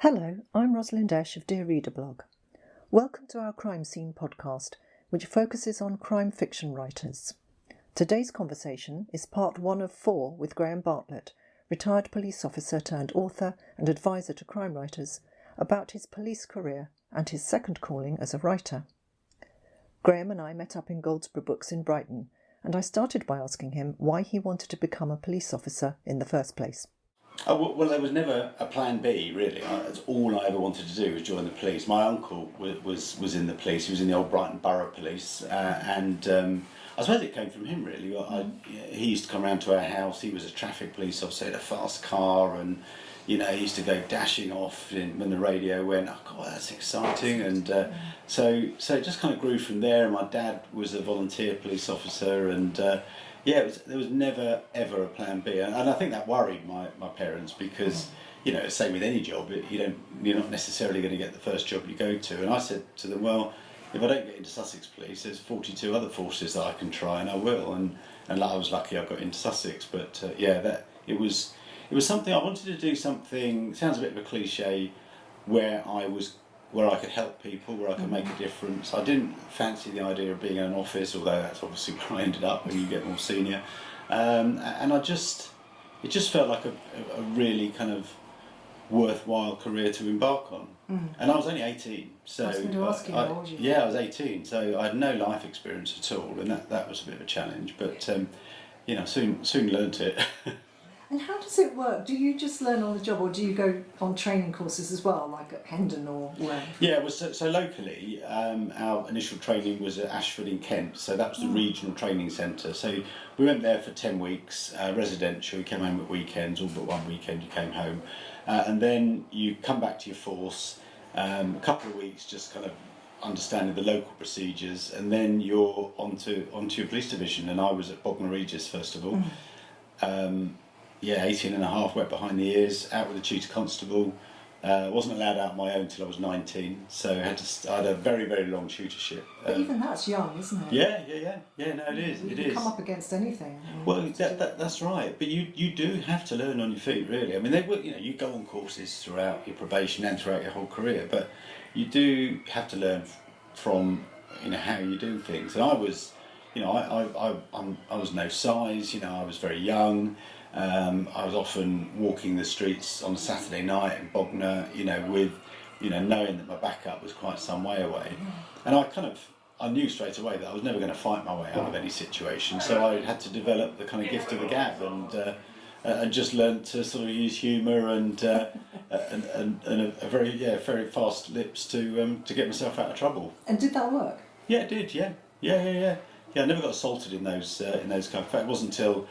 Hello, I'm Rosalind Esche of dearreader.blog. Welcome to our Crime Scene podcast, which focuses on crime fiction writers. Today's conversation is part 1 of 4 with Graham Bartlett, retired police officer turned author and advisor to crime writers, about his police career and his second calling as a writer. Graham and I met up in Goldsborough Books in Brighton, and I started by asking him why he wanted to become a police officer in the first place. Oh, well, there was never a plan B, really. That's all I ever wanted to do was join the police. My uncle was in the police. He was in the old Brighton Borough Police, and I suppose it came from him, really. He used to come round to our house. He was a traffic police officer, had a fast car, and he used to go dashing off when the radio went. Oh God, that's exciting! And so it just kind of grew from there. My dad was a volunteer police officer, and there was never ever a plan B, and I think that worried my parents because same with any job, you're not necessarily going to get the first job you go to. And I said to them, well, if I don't get into Sussex Police, there's 42 other forces that I can try, and I will. And I was lucky I got into Sussex, but it was something I wanted to do. Something sounds a bit of a cliche, where I could help people, where I could make a difference. I didn't fancy the idea of being in an office, although that's obviously where I ended up when you get more senior. And it just felt like a really kind of worthwhile career to embark on. And I was only 18, so I was going to ask you, how old you were? Yeah, I was 18, so I had no life experience at all, and that was a bit of a challenge. But soon learnt it. And how does it work? Do you just learn on the job, or do you go on training courses as well, like at Hendon or where? Yeah, well, so locally, our initial training was at Ashford in Kent, so that was the regional training centre. So we went there for 10 weeks, residential. You came home at weekends, all but one weekend you came home. And then you come back to your force, a couple of weeks just kind of understanding the local procedures, and then you're onto your police division. And I was at Bognor Regis first of all. 18 and a half, wet behind the ears, out with a tutor constable. Wasn't allowed out on my own until I was 19, so I had a very, very long tutorship. But even that's young, isn't it? Yeah, no, it is. You can come up against anything. Well, that's right, but you do have to learn on your feet, really. I mean, you go on courses throughout your probation and throughout your whole career, but you do have to learn from how you do things. And I was, I was no size. I was very young. I was often walking the streets on a Saturday night in Bognor, with, knowing that my backup was quite some way away. And I knew straight away that I was never going to fight my way out of any situation, so I had to develop the kind of gift of the gab and just learn to sort of use humour and a very fast lips to get myself out of trouble. And did that work? Yeah, it did. Yeah. I never got assaulted in those kind of. In fact, it wasn't until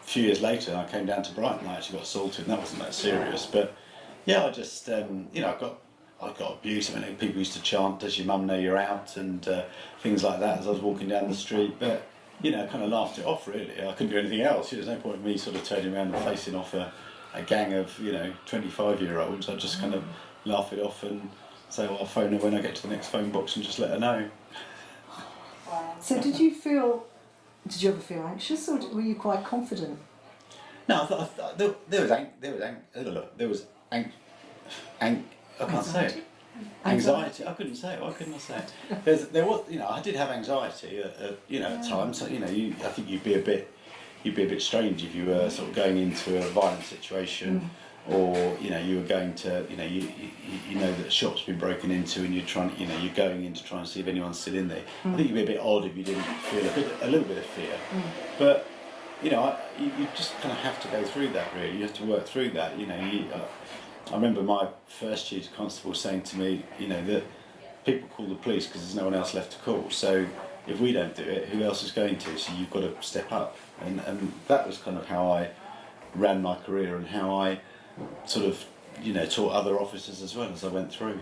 a few years later I came down to Brighton I actually got assaulted, and that wasn't that serious. But I just I got abuse. I mean, people used to chant, "Does your mum know you're out?" and things like that as I was walking down the street. But I kind of laughed it off, really. I couldn't do anything else. There's no point in me sort of turning around and facing off a gang of 25-year-olds. I just kind of laugh it off and say, well, I'll phone her when I get to the next phone box and just let her know. So did you ever feel anxious, or were you quite confident? No, I thought there was I can't say it. Anxiety. I couldn't say it. Why couldn't I say it? There was, I did have anxiety at times. So, I think you'd be a bit strange if you were sort of going into a violent situation, or you were going to, you know that a shop's been broken into, and you're trying, you're going in to try and see if anyone's still in there. I think you'd be a bit odd if you didn't feel a little bit of fear. But you just kind of have to go through that. Really, you have to work through that. I remember my first tutor constable saying to me, that people call the police because there's no one else left to call. So if we don't do it, who else is going to? So you've got to step up. And that was kind of how I ran my career, and how I sort of, taught other officers as well as I went through.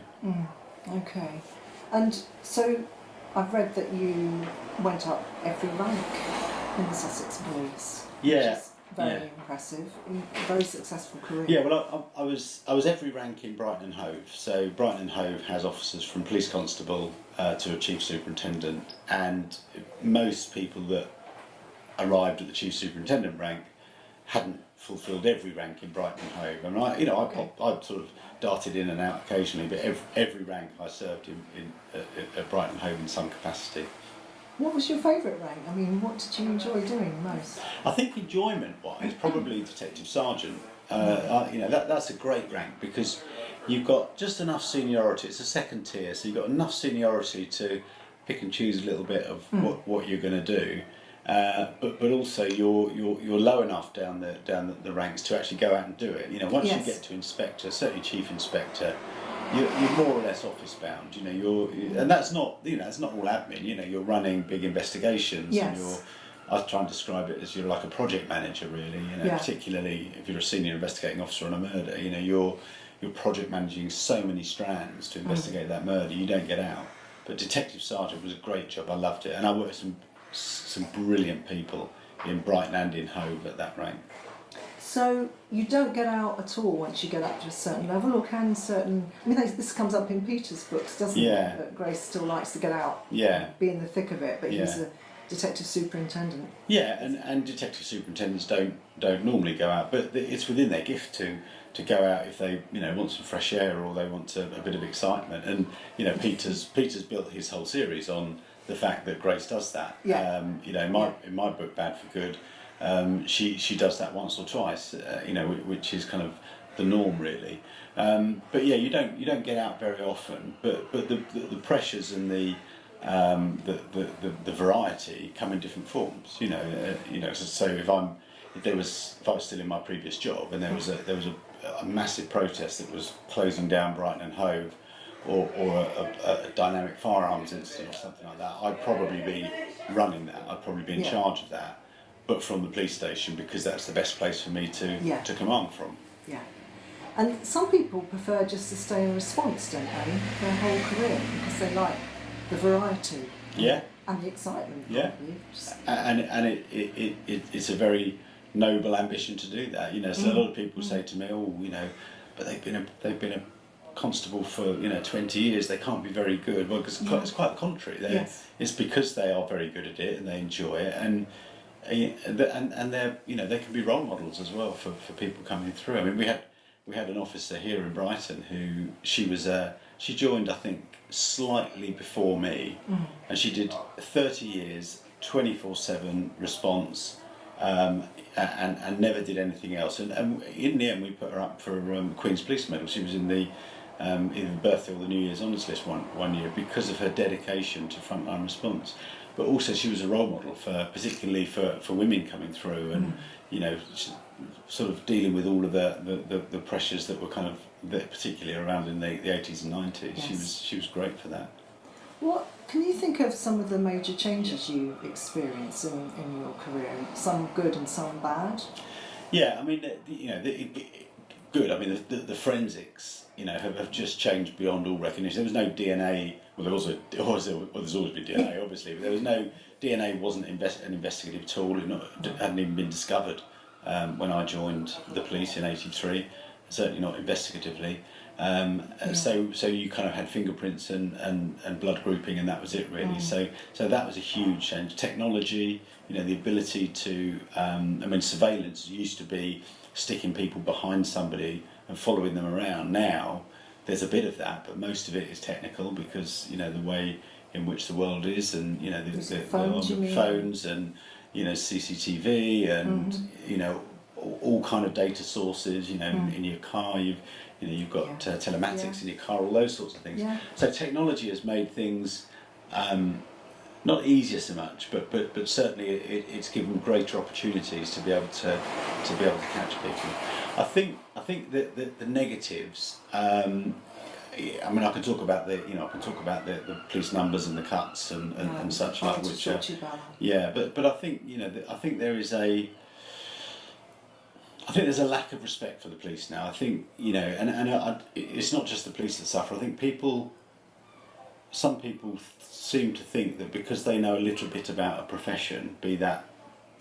Okay. And so I've read that you went up every rank in the Sussex Police. Yeah. Which is very impressive. Very successful career. Yeah, well, I was every rank in Brighton and Hove. So Brighton and Hove has officers from police constable to a chief superintendent, and most people that arrived at the chief superintendent rank hadn't fulfilled every rank in Brighton and Hove. And I sort of darted in and out occasionally, but every rank I served at Brighton and Hove in some capacity. What was your favourite rank? I mean, what did you enjoy doing most? I think enjoyment-wise, probably Detective Sergeant. That's a great rank because you've got just enough seniority. It's a second tier, so you've got enough seniority to pick and choose a little bit of what you're going to do. But also you're low enough down the ranks to actually go out and do it. Once you get to inspector, certainly chief inspector, you're more or less office bound. And that's not that's not all admin. You're running big investigations. Yes. And I try and describe it as you're like a project manager, really. Particularly if you're a senior investigating officer on a murder. You're project managing so many strands to investigate that murder. You don't get out. But Detective Sergeant was a great job. I loved it, and I worked with some brilliant people in Brighton and in Hove at that rank. So you don't get out at all once you get up to a certain level, or can certain... I mean, this comes up in Peter's books, doesn't it? That Grace still likes to get out, be in the thick of it, but he's a detective superintendent. Yeah, and detective superintendents don't normally go out, but it's within their gift to go out if they want some fresh air or they want a bit of excitement. And Peter's built his whole series on the fact that Grace does that. In my book, Bad for Good, she does that once or twice. Which is kind of the norm, really. But you don't get out very often. But the pressures and the variety come in different forms. So if I was still in my previous job and there was a massive protest that was closing down Brighton and Hove, or a dynamic firearms incident or something like that, I'd probably be running that. I'd probably be in charge of that, but from the police station, because that's the best place for me to command from. Yeah. And some people prefer just to stay in response, don't they, their whole career, because they like the variety. And the excitement. Probably. And it's a very noble ambition to do that. So a lot of people say to me, but they've been a constable for 20 years, they can't be very good. Well, because it's quite the contrary. It's because they are very good at it and they enjoy it, and they're they can be role models as well for people coming through. I mean, we had an officer here in Brighton who she joined, I think, slightly before me, and she did 30 years 24/7 response, and never did anything else. And in the end, we put her up for Queen's Police Medal. She was in the either the birthday or the New Year's Honours List one year because of her dedication to frontline response. But also she was a role model particularly for women coming through, and sort of dealing with all of the pressures that were kind of particularly around in the 80s and 90s. She was great for that. What can you think of some of the major changes you experienced in your career? Some good and some bad. Yeah, I mean, good. I mean, the forensics, have just changed beyond all recognition. There was no DNA. Well, there's always been DNA, obviously, but there was no DNA. Wasn't an investigative tool. It hadn't even been discovered when I joined the police in '83. Certainly not investigatively. So you kind of had fingerprints and blood grouping, and that was it, really. So that was a huge change. Technology, the ability to, surveillance used to be sticking people behind somebody and following them around. Now there's a bit of that, but most of it is technical because the way in which the world is, and the phones and CCTV and all kind of data sources. In your car, you've got telematics in your car, all those sorts of things. So technology has made things not easier so much, but certainly it's given greater opportunities to be able to catch people. I think that the negatives. I can talk about the police numbers and the cuts and such like, which but I think there is there's a lack of respect for the police now. I think it's not just the police that suffer. I think some people seem to think that because they know a little bit about a profession, be that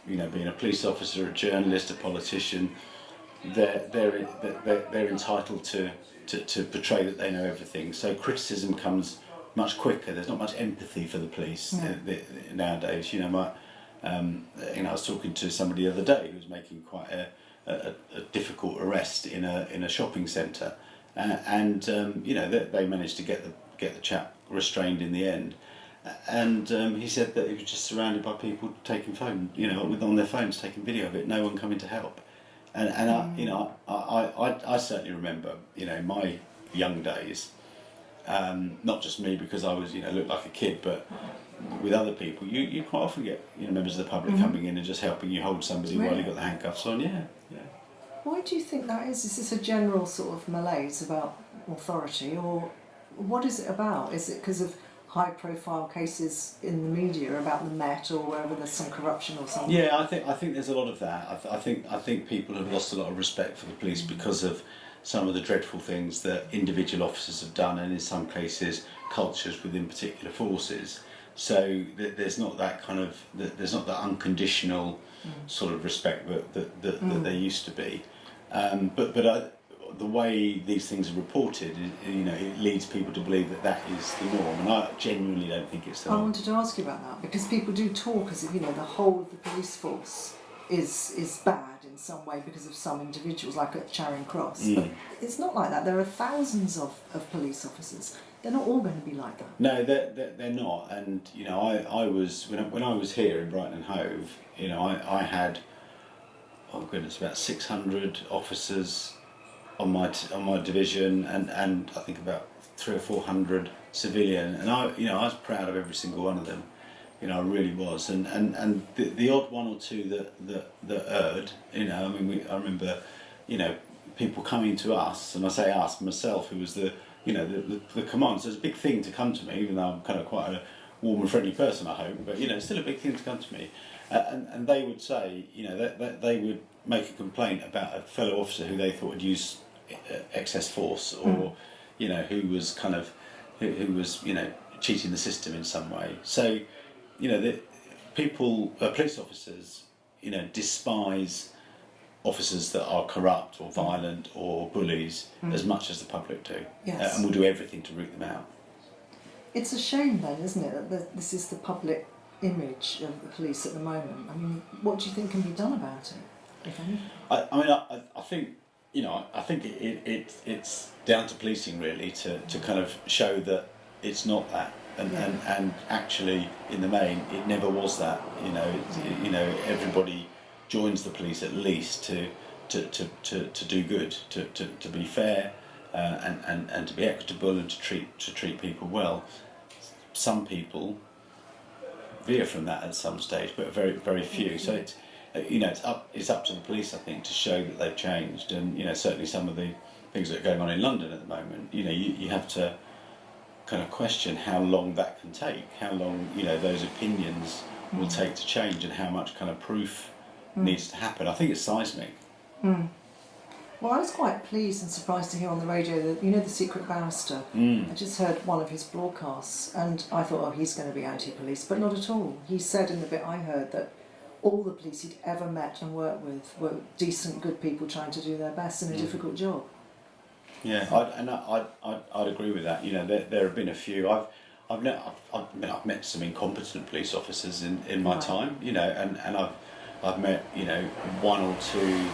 being a police officer, a journalist, a politician, they're entitled to portray that they know everything. So criticism comes much quicker. There's not much empathy for the police nowadays. I was talking to somebody the other day who was making quite a difficult arrest in a shopping centre, and they managed to get the chap restrained in the end. And he said that he was just surrounded by people taking on their phones, taking video of it. No one coming to help. And I certainly remember, my young days. Not just me, because I was looked like a kid, but with other people, you quite often get members of the public coming in and just helping you hold somebody while you've got the handcuffs on. Yeah. Why do you think that is? Is this a general sort of malaise about authority, or what is it about? Is it because of high-profile cases in the media about the Met or wherever there's some corruption or something? Yeah, I think there's a lot of that. I think people have lost a lot of respect for the police because of some of the dreadful things that individual officers have done, and in some cases cultures within particular forces. So there's not that there's not that unconditional sort of respect that there used to be. But the way these things are reported, it leads people to believe that is the norm, and I genuinely don't think it's the norm. I wanted to ask you about that, because people do talk as if the whole of the police force is bad in some way because of some individuals, like at Charing Cross. But it's not like that. There are thousands of police officers. They're not all going to be like that. No, they're not. And I was when I was here in Brighton and Hove, I had about 600 officers on my division, and I think about 300 or 400 civilian, and I was proud of every single one of them. I really was, and the odd one or two that erred. I remember, people coming to us, and I say us, myself, who was the command. So it's a big thing to come to me, even though I'm kind of quite a warm and friendly person, I hope. But it's still a big thing to come to me, and they would say, that they would make a complaint about a fellow officer who they thought had used excess force, or who was who was cheating the system in some way. So the police officers despise officers that are corrupt or violent or bullies as much as the public do. Yes. And will do everything to root them out. It's a shame then, isn't it, that this is the public image of the police at the moment. I mean, what do you think can be done about it, if anything? I think it's down to policing really to kind of show that it's not that, and actually in the main it never was that. Everybody joins the police at least to do good, to be fair, and to be equitable, and to treat people well. Some people veer from that at some stage, but very very few. So it's up to the police, I think, to show that they've changed, and certainly some of the things that are going on in London at the moment. You have to kind of question how long that can take, how long those opinions will take to change, and how much kind of proof needs to happen. I think it's seismic. Well, I was quite pleased and surprised to hear on the radio that the Secret Barrister. I just heard one of his broadcasts, and I thought, oh, he's going to be anti-police, but not at all. He said in the bit I heard that all the police he'd ever met and worked with were decent, good people trying to do their best in a difficult job. Yeah, I'd agree with that. There have been a few. I've met some incompetent police officers in my time. And I've met one or two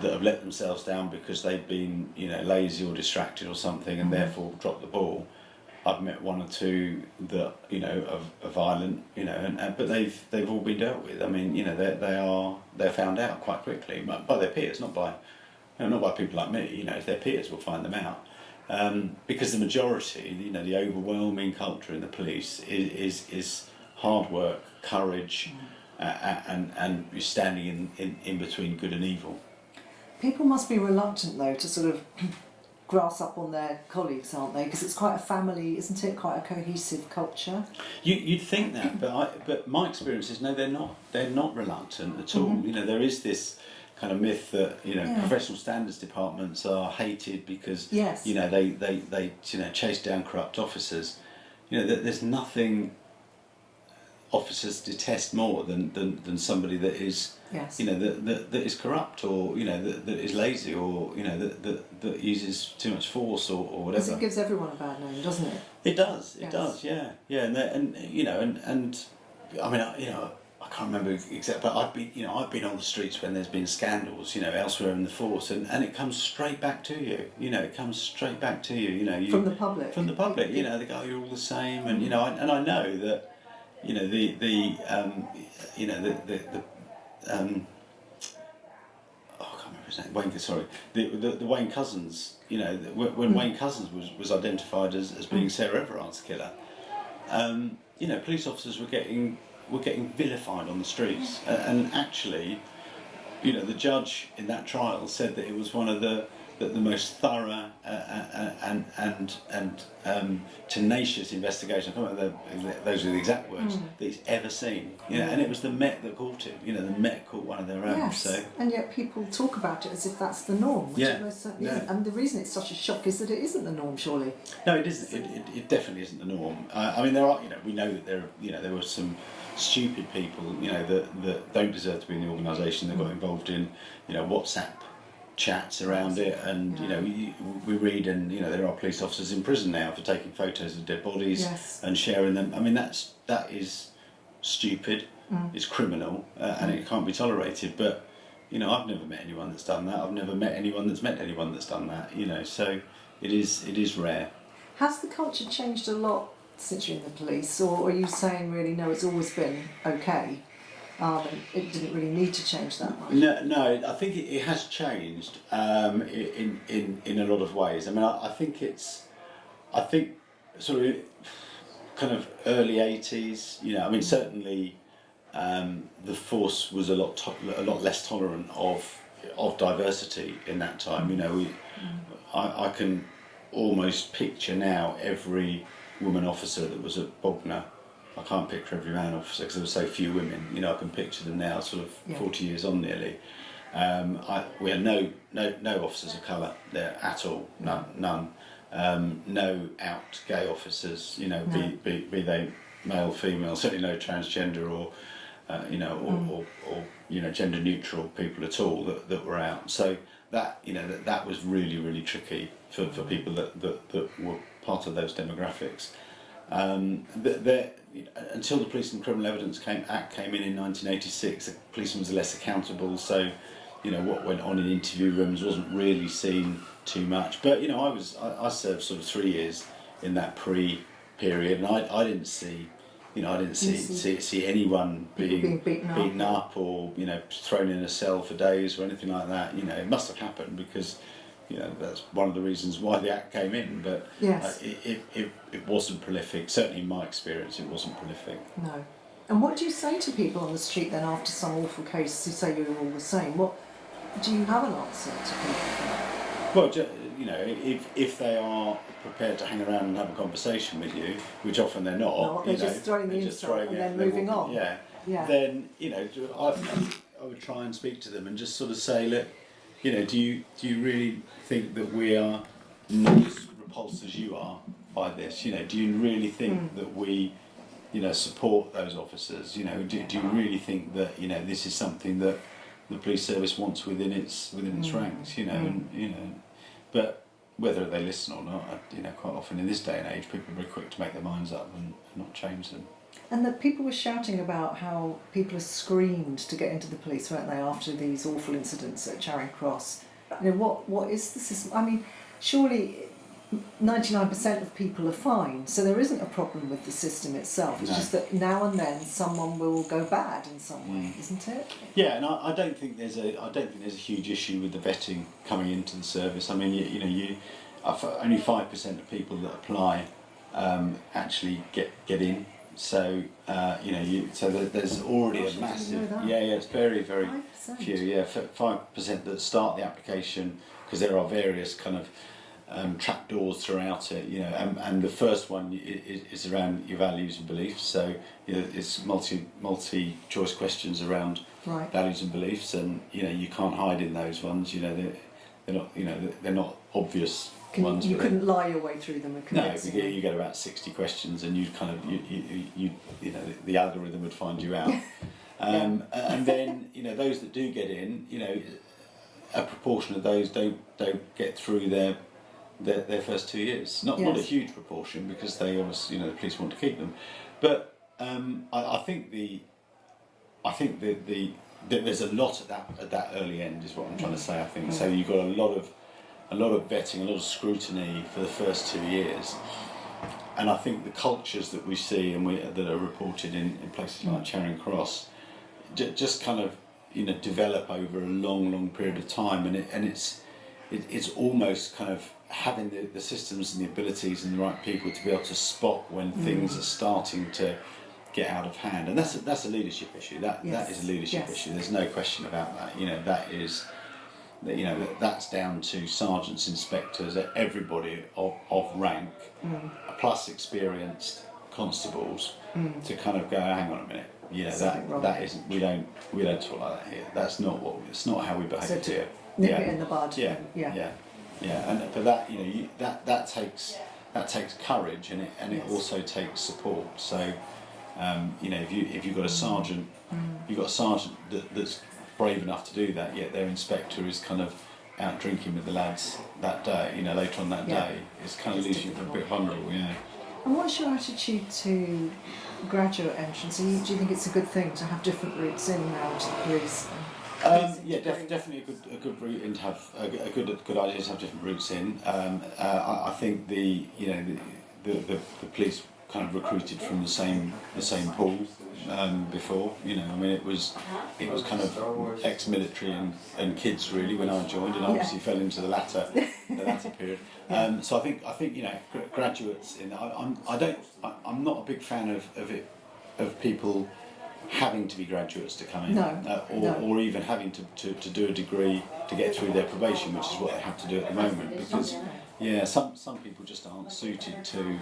that have let themselves down because they've been lazy or distracted or something, and therefore dropped the ball. I've met one or two that are violent, but they've all been dealt with. I mean, they're found out quite quickly by their peers, not by people like me. Their peers will find them out, because the majority, the overwhelming culture in the police is hard work, courage, and standing in between good and evil. People must be reluctant though to sort of grass up on their colleagues, aren't they? Because it's quite a family, isn't it? Quite a cohesive culture. You'd think that, but my experience is no, they're not. They're not reluctant at all. There is this kind of myth that professional standards departments are hated because they chase down corrupt officers. There's nothing officers detest more than somebody that is that is corrupt, or that is lazy, or that uses too much force or whatever. Because it gives everyone a bad name, doesn't it? It does. It does. Yeah. And I mean, I can't remember exactly, but I've been on the streets when there's been scandals, elsewhere in the force, and it comes straight back to you. It comes straight back to you. From the public. From the public, they go, you're all the same, and I know that, the oh, I can't remember his name. The Wayne Couzens. When Wayne Couzens was identified as being Sarah Everard's killer, police officers were getting vilified on the streets, and actually, the judge in that trial said that it was one of the most thorough and tenacious investigation. I can't remember those are the exact words that he's ever seen. And it was the Met that caught him. The Met caught one of their own. Yes, so. and yet people talk about it as if that's the norm, which it most certainly isn't. And the reason it's such a shock is that it isn't the norm, surely. No, it isn't. It definitely isn't the norm. I mean, there are. We know that there were some stupid people, that don't deserve to be in the organisation. That got involved in, WhatsApp chats around it, and we read, and there are police officers in prison now for taking photos of dead bodies and sharing them. I mean, that is stupid. It's criminal, and it can't be tolerated. But I've never met anyone that's done that. I've never met anyone that's met anyone that's done that. So it is rare. Has the culture changed a lot since you're in the police, or are you saying really no, it's always been okay? And it didn't really need to change that much. No, I think it has changed in a lot of ways. I mean, I think sort of kind of early 80s. I mean, certainly the force was a lot less tolerant of diversity in that time. I can almost picture now every woman officer that was at Bognor. I can't picture every man officer because there were so few women. I can picture them now, sort of 40 years on nearly. We had no officers of colour there at all, none. No out gay officers, be they male, female. Certainly no transgender or gender neutral people at all that were out. So that was really, really tricky for people that were part of those demographics. Until the Police and Criminal Evidence Act came in 1986, the policeman was less accountable. So, what went on in interview rooms wasn't really seen too much. But I served sort of 3 years in that pre-period, and I didn't see. I didn't see anyone being beaten up or thrown in a cell for days or anything like that. It must have happened because that's one of the reasons why the Act came in. But yes. It wasn't prolific. Certainly in my experience, it wasn't prolific. No. And what do you say to people on the street then after some awful cases who say you're all the same? What do you have an answer to people for that? Well, if they are prepared to hang around and have a conversation with you, which often they're not. They're just throwing the insult and then moving on. Yeah. Then I would try and speak to them and just sort of say, look, do you really think that we are not as repulsed as you are by this? Do you really think that we, support those officers? Do you really think that this is something that the police service wants within its ranks? But whether they listen or not, quite often in this day and age, people are very quick to make their minds up and not change them. And that people were shouting about how people are screened to get into the police, weren't they, after these awful incidents at Charing Cross? What is the system? I mean, surely 99% of people are fine, so there isn't a problem with the system itself. It's just that now and then someone will go bad in some way, isn't it? Yeah, and I don't think there's a huge issue with the vetting coming into the service. I mean, only 5% of people that apply actually get in. So there's already a massive. It's very, very 5%. Few. 5% that start the application, because there are various kind of trapdoors throughout it, and the first one is around your values and beliefs. So it's multi choice questions around values and beliefs, and you can't hide in those ones. They're not obvious ones. You couldn't lie your way through them. No, you get about 60 questions, and you the algorithm would find you out. And then those that do get in, a proportion of those don't get through their first 2 years. Not a huge proportion, because they obviously the police want to keep them, but I think I think there's a lot at that early end is what I'm trying to say. I think so. You've got a lot of vetting, a lot of scrutiny for the first 2 years, and I think the cultures that we see and that are reported in places like Charing Cross just kind of develop over a long period of time, and it's almost kind of having the systems and the abilities and the right people to be able to spot when things are starting to get out of hand, and that's a leadership issue. That is a leadership issue. There's no question about that. That is, that's down to sergeants, inspectors, everybody of rank, plus experienced constables, to kind of go, hang on a minute. That isn't. We don't talk like that here. That's not it's not how we behave here. Nip it in the bud. Yeah. And for that, that takes courage, and it also takes support. So. If you've got a sergeant, that's brave enough to do that, yet their inspector is kind of out drinking with the lads that day, later on that day, it kind of leaves you a bit vulnerable, yeah. And what's your attitude to graduate entrance? Do you think it's a good thing to have different routes in now to the police? Definitely a good route in to have a good idea to have different routes in. I think the police kind of recruited from the same pool before. It was kind of ex-military and kids really when I joined, and obviously fell into the latter period. So I think graduates in. I'm not a big fan of people having to be graduates to come in, or even having to do a degree to get through their probation, which is what they have to do at the moment, because some people just aren't suited to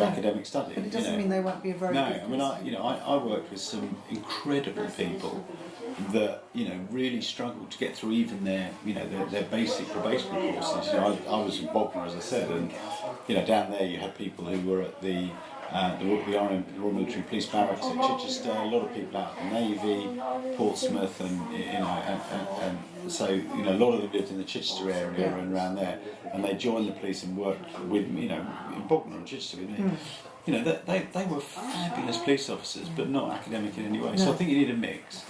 academic study. But it doesn't mean they won't be very good. I worked with some incredible people that really struggled to get through even their basic probationary courses. I was in Bognor, as I said, and down there you had people who were at the Royal Military Police Barracks at Chichester, a lot of people out of the Navy, Portsmouth, and so a lot of them lived in the Chichester area and around there, and they joined the police and worked with in Bognor and Chichester with me. They were fabulous police officers, but not academic in any way. So I think you need a mix.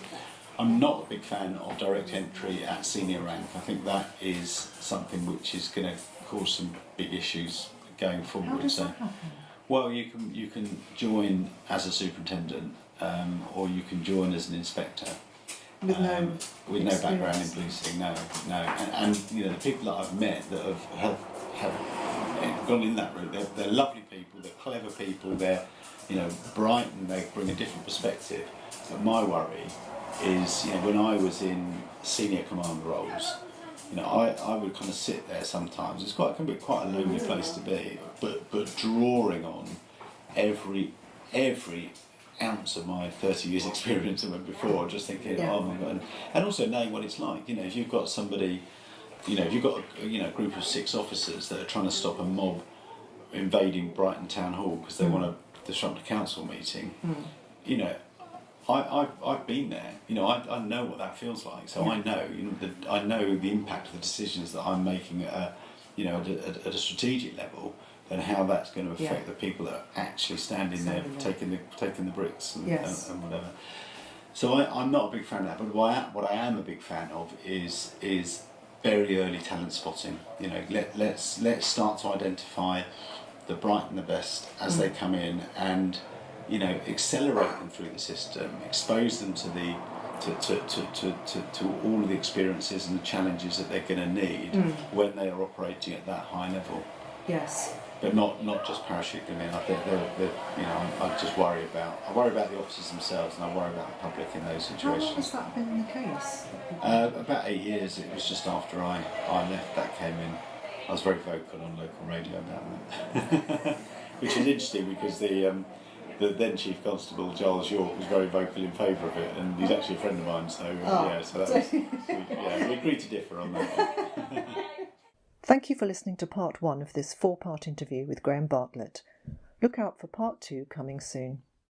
I'm not a big fan of direct entry at senior rank. I think that is something which is going to cause some big issues going forward. How does that happen? Well, you can join as a superintendent, or you can join as an inspector. With no background in policing, no. And the people that I've met that have gone in that route, they're lovely people, they're clever people, they're bright, and they bring a different perspective. But my worry is, when I was in senior command roles, I would kind of sit there sometimes. It can be quite a lonely place to be, but drawing on every ounce of my 30 years experience that went before, just thinking, oh my God, and also knowing what it's like. If you've got somebody, if you've got a group of 6 officers that are trying to stop a mob invading Brighton Town Hall because they want to disrupt a council meeting, I've been there. I know what that feels like. So I know the impact of the decisions that I'm making at a strategic level, and how that's going to affect the people that are actually standing there taking the bricks and whatever. So I'm not a big fan of that. But what I am a big fan of is very early talent spotting. Let's start to identify the bright and the best as they come in, and accelerate them through the system, expose them to all of the experiences and the challenges that they're going to need when they are operating at that high level. Yes. But not just parachuting them in. I think I just worry about the officers themselves, and I worry about the public in those situations. How long has that been the case? About 8 years. It was just after I left that came in. I was very vocal on local radio about that, which is interesting because the then Chief Constable Giles York was very vocal in favour of it, and he's actually a friend of mine. So we agreed to differ on that. Thank you for listening to part 1 of this 4-part interview with Graham Bartlett. Look out for part 2 coming soon.